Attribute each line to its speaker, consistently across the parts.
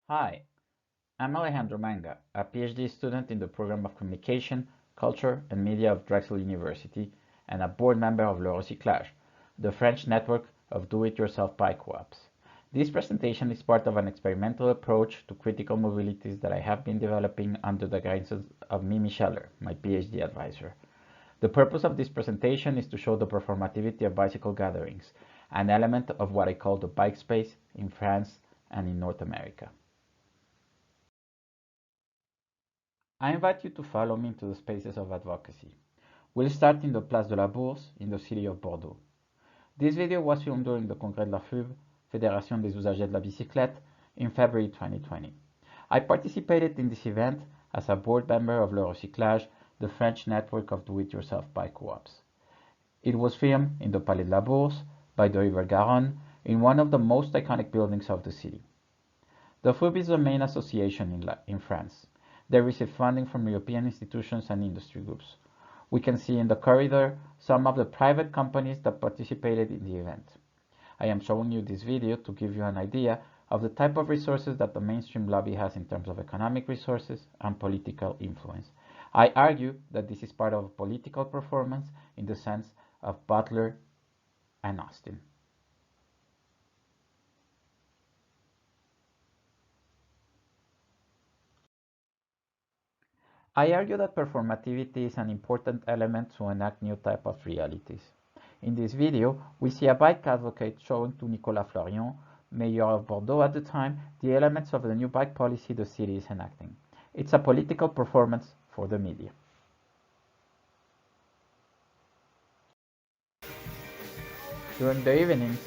Speaker 1: Hi, I'm Alejandro Manga, a PhD student in the program of Communication, Culture and Media of Drexel University and a board member of Le Recyclage, the French network of do-it-yourself bike co-ops. This presentation is part of an experimental approach to critical mobilities that I have been developing under the guidance of Mimi Scheller, my PhD advisor. The purpose of this presentation is to show the performativity of bicycle gatherings, an element of what I call the bike space in France and in North America. I invite you to follow me into the spaces of advocacy. We'll start in the Place de la Bourse in the city of Bordeaux. This video was filmed during the Congrès de la FUB, Fédération des usagers de la bicyclette, in February 2020. I participated in this event as a board member of Le Recyclage, the French network of do-it-yourself bike co-ops. It was filmed in the Palais de la Bourse, by the River Garonne, in one of the most iconic buildings of the city. The FUB is the main association in France. They receive funding from European institutions and industry groups. We can see in the corridor some of the private companies that participated in the event. I am showing you this video to give you an idea of the type of resources that the mainstream lobby has in terms of economic resources and political influence. I argue that this is part of a political performance in the sense of Butler and Austin. I argue that performativity is an important element to enact new type of realities. In this video, we see a bike advocate showing to Nicolas Florian, mayor of Bordeaux at the time, the elements of the new bike policy the city is enacting. It's a political performance for the media. During the evenings,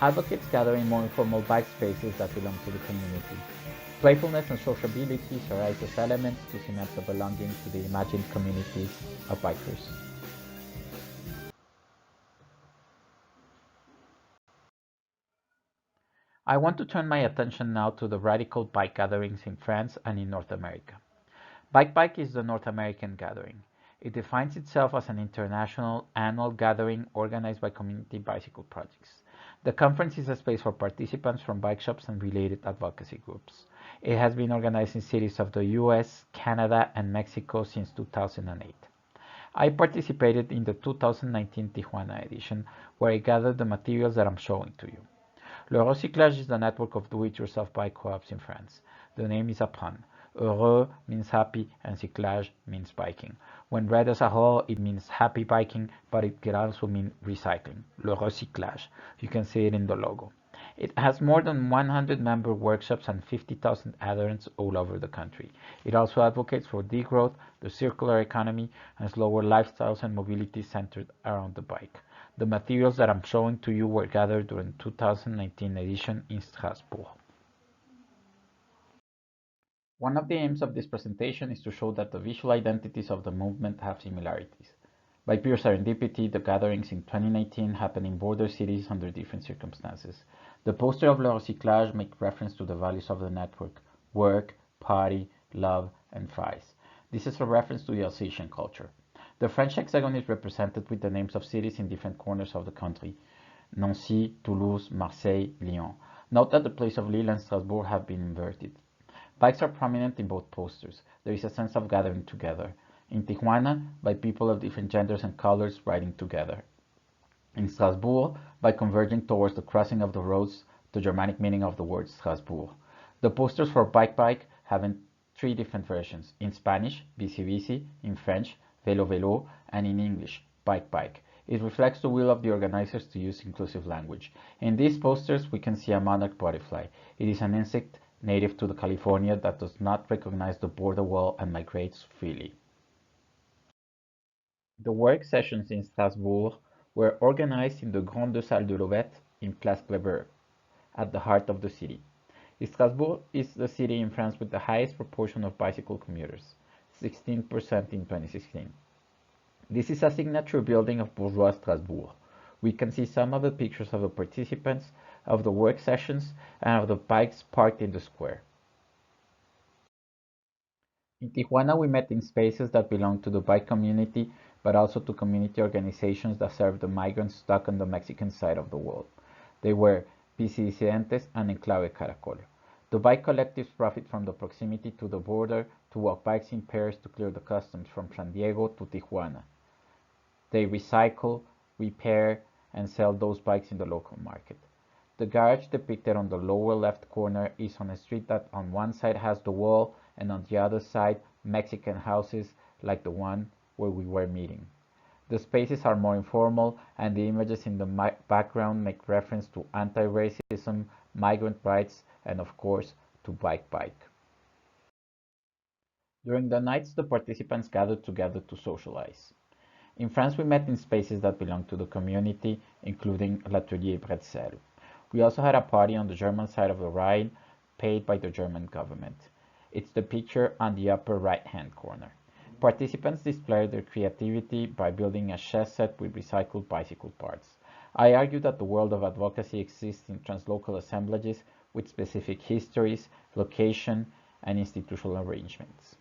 Speaker 1: advocates gather in more informal bike spaces that belong to the community. Playfulness and sociabilities arise as elements to cement the belonging to the imagined communities of bikers. I want to turn my attention now to the radical bike gatherings in France and in North America. Bike is the North American gathering. It defines itself as an international annual gathering organized by community bicycle projects. The conference is a space for participants from bike shops and related advocacy groups. It has been organized in cities of the US, Canada, and Mexico since 2008. I participated in the 2019 Tijuana edition, where I gathered the materials that I'm showing to you. Le Recyclage is the network of do-it-yourself bike co-ops in France. The name is a pun. Heureux means happy and cyclage means biking. When read as a whole, it means happy biking, but it can also mean recycling. Le Recyclage. You can see it in the logo. It has more than 100 member workshops and 50,000 adherents all over the country. It also advocates for degrowth, the circular economy, and slower lifestyles and mobility centered around the bike. The materials that I'm showing to you were gathered during the 2019 edition in Strasbourg. One of the aims of this presentation is to show that the visual identities of the movement have similarities. By pure serendipity, the gatherings in 2019 happened in border cities under different circumstances. The poster of Le Recyclage makes reference to the values of the network: work, party, love, and fries. This is a reference to the Alsatian culture. The French hexagon is represented with the names of cities in different corners of the country: Nancy, Toulouse, Marseille, Lyon. Note that the place of Lille and Strasbourg have been inverted. Bikes are prominent in both posters. There is a sense of gathering together. In Tijuana, by people of different genders and colors riding together. In Strasbourg, by converging towards the crossing of the roads, the Germanic meaning of the word Strasbourg. The posters for bike have three different versions: in Spanish, bici bici; in French, vélo vélo; and in English, bike. It reflects the will of the organizers to use inclusive language. In these posters, we can see a monarch butterfly. It is an insect native to California that does not recognize the border wall and migrates freely. The work sessions in Strasbourg were organized in the Grande Salle de l'Auvette in Place Kléber, at the heart of the city. Strasbourg is the city in France with the highest proportion of bicycle commuters, 16% in 2016. This is a signature building of bourgeois Strasbourg. We can see some of the pictures of the participants, of the work sessions, and of the bikes parked in the square. In Tijuana, we met in spaces that belong to the bike community, but also to community organizations that serve the migrants stuck on the Mexican side of the wall. They were Bici Disidentes and Enclave Caracol. The bike collectives profit from the proximity to the border to walk bikes in pairs to clear the customs from San Diego to Tijuana. They recycle, repair, and sell those bikes in the local market. The garage depicted on the lower left corner is on a street that on one side has the wall and on the other side Mexican houses like the one where we were meeting. The spaces are more informal and the images in the background make reference to anti-racism, migrant rights, and of course to bike. During the nights, the participants gathered together to socialize. In France, we met in spaces that belonged to the community, including L'Atelier Bretzel. We also had a party on the German side of the Rhine, paid by the German government. It's the picture on the upper right-hand corner. Participants displayed their creativity by building a chess set with recycled bicycle parts. I argue that the world of advocacy exists in translocal assemblages with specific histories, location, and institutional arrangements.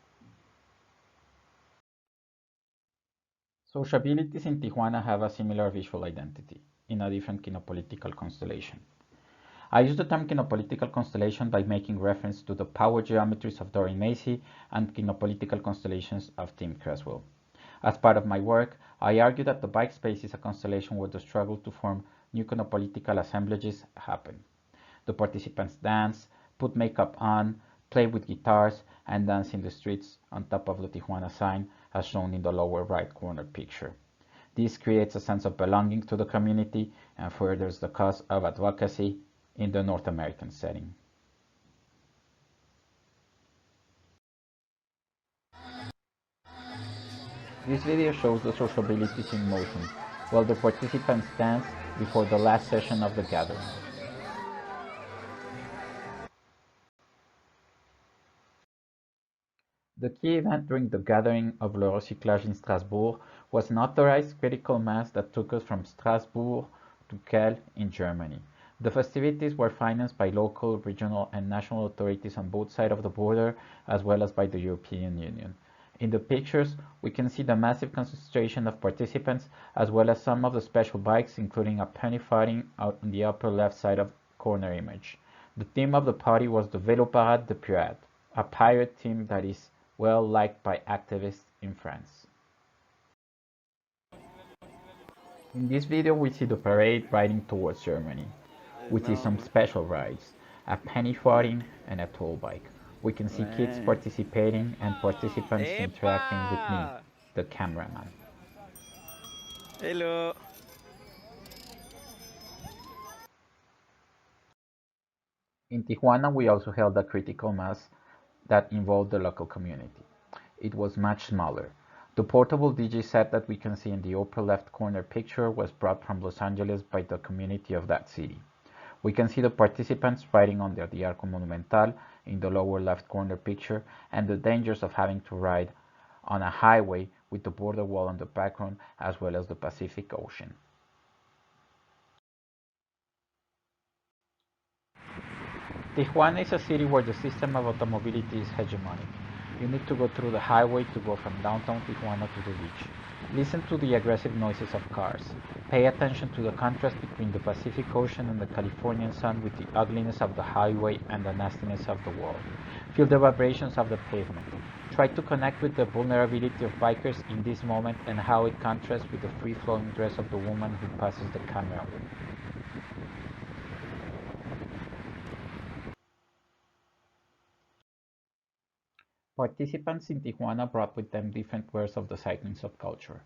Speaker 1: Sociabilities in Tijuana have a similar visual identity, in a different kinopolitical constellation. I use the term kinopolitical constellation by making reference to the power geometries of Doreen Macy and kinopolitical constellations of Tim Creswell. As part of my work, I argue that the bike space is a constellation where the struggle to form new kinopolitical assemblages happen. The participants dance, put makeup on, play with guitars, and dance in the streets on top of the Tijuana sign, as shown in the lower right corner picture. This creates a sense of belonging to the community and furthers the cause of advocacy in the North American setting. This video shows the sociabilities in motion, while the participants dance before the last session of the gathering. The key event during the gathering of Le Recyclage in Strasbourg was an authorized critical mass that took us from Strasbourg to Kehl in Germany. The festivities were financed by local, regional, and national authorities on both sides of the border, as well as by the European Union. In the pictures, we can see the massive concentration of participants, as well as some of the special bikes, including a penny farthing out on the upper left side of the corner image. The theme of the party was the Vélo Parade de Pirate, a pirate theme that is well liked by activists in France. In this video, we see the parade riding towards Germany. We see some special rides, a penny farthing and a toll bike. We can see kids participating and participants interacting with me, the cameraman.
Speaker 2: Hello.
Speaker 1: In Tijuana, we also held a critical mass that involved the local community. It was much smaller. The portable DJ set that we can see in the upper left corner picture was brought from Los Angeles by the community of that city. We can see the participants riding on the Arco Monumental in the lower left corner picture and the dangers of having to ride on a highway with the border wall in the background as well as the Pacific Ocean. Tijuana is a city where the system of automobility is hegemonic. You need to go through the highway to go from downtown Tijuana to the beach. Listen to the aggressive noises of cars. Pay attention to the contrast between the Pacific Ocean and the Californian sun with the ugliness of the highway and the nastiness of the world. Feel the vibrations of the pavement. Try to connect with the vulnerability of bikers in this moment and how it contrasts with the free-flowing dress of the woman who passes the camera with. Participants in Tijuana brought with them different wares of the cycling subculture.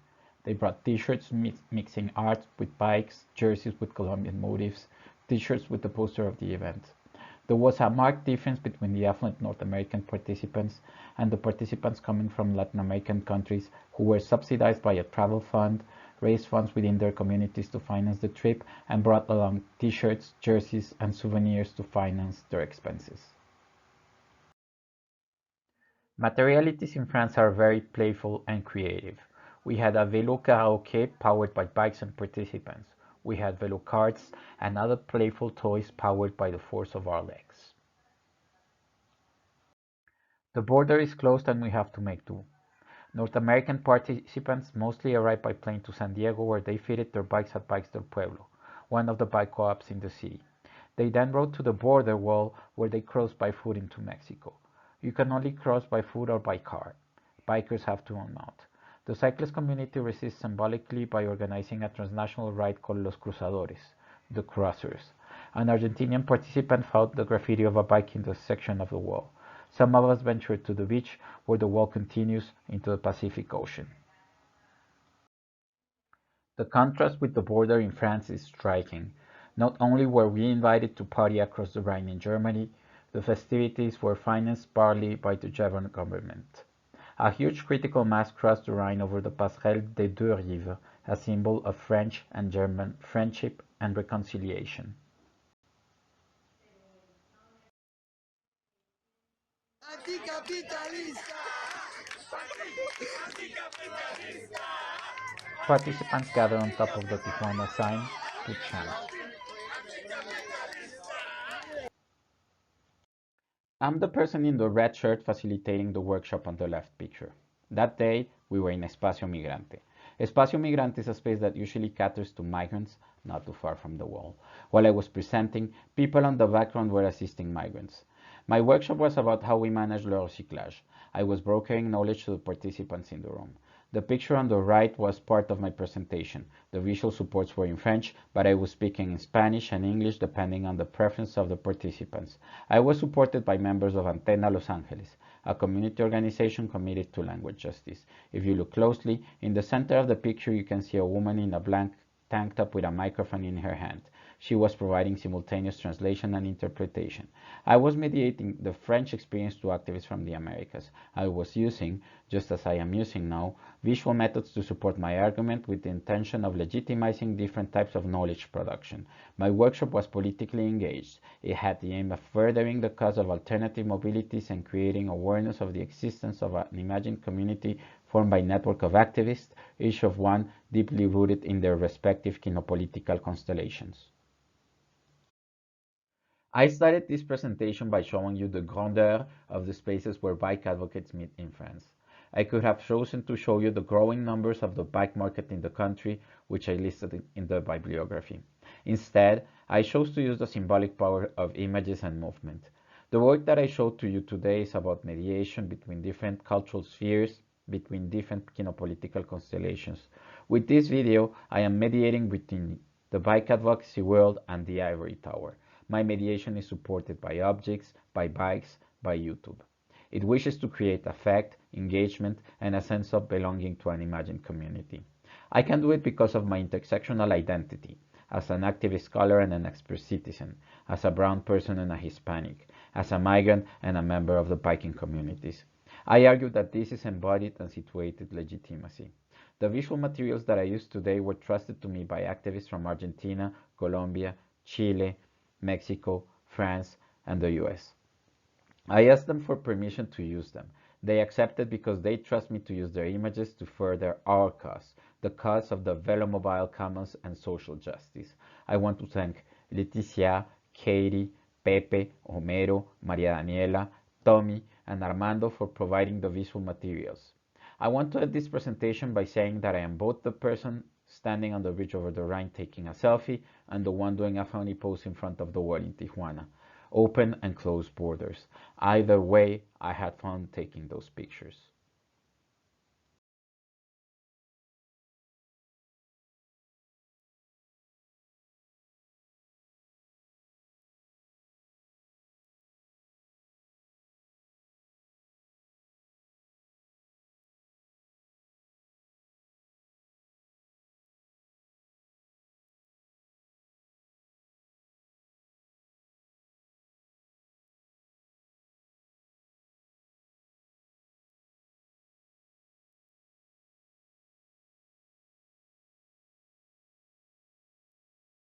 Speaker 1: They brought t-shirts mixing art with bikes, jerseys with Colombian motifs, t-shirts with the poster of the event. There was a marked difference between the affluent North American participants and the participants coming from Latin American countries who were subsidized by a travel fund, raised funds within their communities to finance the trip, and brought along t-shirts, jerseys, and souvenirs to finance their expenses. Materialities in France are very playful and creative. We had a vélo karaoke powered by bikes and participants. We had vélo carts and other playful toys powered by the force of our legs. The border is closed and we have to make do. North American participants mostly arrived by plane to San Diego where they fitted their bikes at Bikes del Pueblo, one of the bike co-ops in the city. They then rode to the border wall where they crossed by foot into Mexico. You can only cross by foot or by car. Bikers have to unmount. The cyclist community resists symbolically by organizing a transnational ride called Los Cruzadores, the Crossers. An Argentinian participant found the graffiti of a bike in the section of the wall. Some of us ventured to the beach where the wall continues into the Pacific Ocean. The contrast with the border in France is striking. Not only were we invited to party across the Rhine in Germany, the festivities were financed partly by the German government. A huge critical mass crossed the Rhine over the Passerelle des Deux Rives, a symbol of French and German friendship and reconciliation. Participants gather on top of the Tijuana sign to chant. I'm the person in the red shirt facilitating the workshop on the left picture. That day, we were in Espacio Migrante. Espacio Migrante is a space that usually caters to migrants, not too far from the wall. While I was presenting, people on the background were assisting migrants. My workshop was about how we manage le recyclage. I was brokering knowledge to the participants in the room. The picture on the right was part of my presentation. The visual supports were in French, but I was speaking in Spanish and English depending on the preference of the participants. I was supported by members of Antena Los Angeles, a community organization committed to language justice. If you look closely, in the center of the picture you can see a woman in a blank tank top with a microphone in her hand. She was providing simultaneous translation and interpretation. I was mediating the French experience to activists from the Americas. I was using, just as I am using now, visual methods to support my argument with the intention of legitimizing different types of knowledge production. My workshop was politically engaged. It had the aim of furthering the cause of alternative mobilities and creating awareness of the existence of an imagined community formed by a network of activists, each of one deeply rooted in their respective kinopolitical constellations. I started this presentation by showing you the grandeur of the spaces where bike advocates meet in France. I could have chosen to show you the growing numbers of the bike market in the country, which I listed in the bibliography. Instead, I chose to use the symbolic power of images and movement. The work that I showed to you today is about mediation between different cultural spheres, between different kinopolitical constellations. With this video, I am mediating between the bike advocacy world and the ivory tower. My mediation is supported by objects, by bikes, by YouTube. It wishes to create affect, engagement, and a sense of belonging to an imagined community. I can do it because of my intersectional identity, as an activist scholar and an expert citizen, as a brown person and a Hispanic, as a migrant and a member of the biking communities. I argue that this is embodied and situated legitimacy. The visual materials that I used today were trusted to me by activists from Argentina, Colombia, Chile, Mexico, France, and the US. I asked them for permission to use them. They accepted because they trust me to use their images to further our cause, the cause of the velomobile commons and social justice. I want to thank Leticia, Katie, Pepe, Homero, Maria Daniela, Tommy, and Armando for providing the visual materials. I want to end this presentation by saying that I am both the person standing on the bridge over the Rhine taking a selfie and the one doing a funny pose in front of the wall in Tijuana. Open and closed borders. Either way, I had fun taking those pictures.